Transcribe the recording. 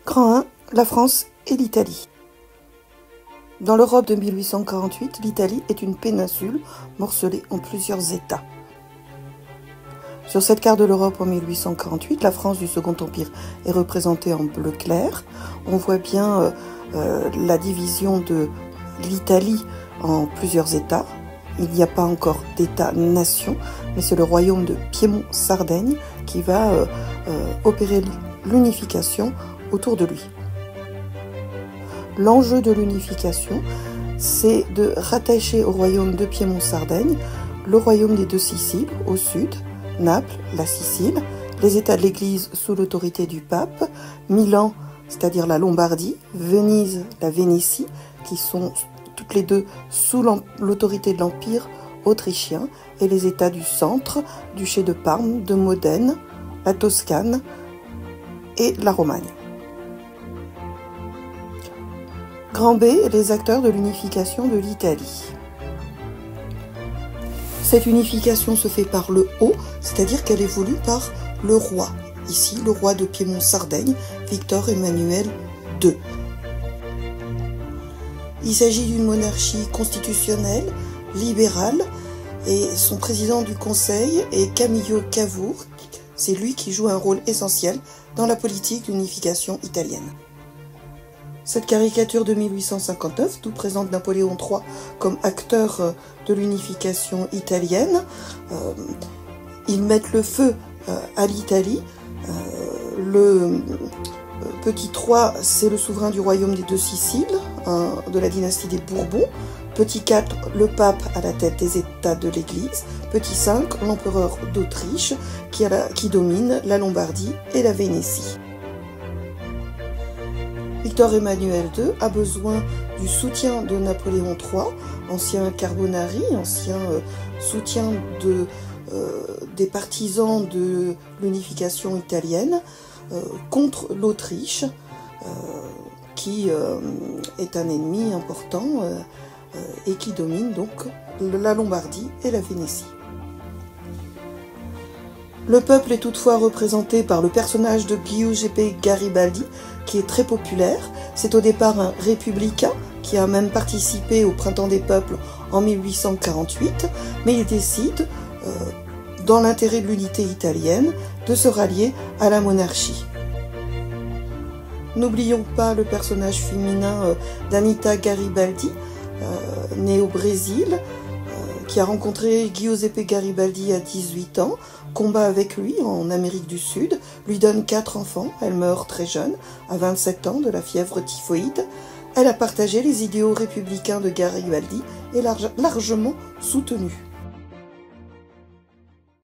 Grand 1, la France et l'Italie. Dans l'Europe de 1848, l'Italie est une péninsule morcelée en plusieurs États. Sur cette carte de l'Europe en 1848, la France du Second Empire est représentée en bleu clair. On voit bien la division de l'Italie en plusieurs États. Il n'y a pas encore d'État-nation, mais c'est le royaume de Piémont-Sardaigne qui va opérer l'unification autour de lui. L'enjeu de l'unification, c'est de rattacher au royaume de Piémont-Sardaigne le royaume des deux Siciles au sud, Naples, la Sicile, les États de l'Église sous l'autorité du pape, Milan, c'est-à-dire la Lombardie, Venise, la Vénétie, qui sont toutes les deux sous l'autorité de l'Empire autrichien, et les États du centre, duché de Parme, de Modène, la Toscane et la Romagne. Grand B, les acteurs de l'unification de l'Italie. Cette unification se fait par le haut, c'est-à-dire qu'elle est voulue par le roi. Ici, le roi de Piémont-Sardaigne, Victor Emmanuel II. Il s'agit d'une monarchie constitutionnelle, libérale, et son président du conseil est Camillo Cavour. C'est lui qui joue un rôle essentiel dans la politique d'unification italienne. Cette caricature de 1859 nous présente Napoléon III comme acteur de l'unification italienne. Ils mettent le feu à l'Italie. Le petit 3, c'est le souverain du royaume des deux Siciles, de la dynastie des Bourbons. Petit 4, le pape à la tête des États de l'Église. Petit 5, l'empereur d'Autriche qui domine la Lombardie et la Vénétie. Victor Emmanuel II a besoin du soutien de Napoléon III, ancien Carbonari, ancien soutien des partisans de l'unification italienne, contre l'Autriche, qui est un ennemi important et qui domine donc la Lombardie et la Vénétie. Le peuple est toutefois représenté par le personnage de Giuseppe Garibaldi, qui est très populaire. C'est au départ un républicain qui a même participé au Printemps des peuples en 1848, mais il décide, dans l'intérêt de l'unité italienne, de se rallier à la monarchie. N'oublions pas le personnage féminin d'Anita Garibaldi, née au Brésil, qui a rencontré Giuseppe Garibaldi à 18 ans, combat avec lui en Amérique du Sud, lui donne 4 enfants, elle meurt très jeune, à 27 ans, de la fièvre typhoïde. Elle a partagé les idéaux républicains de Garibaldi et largement soutenu.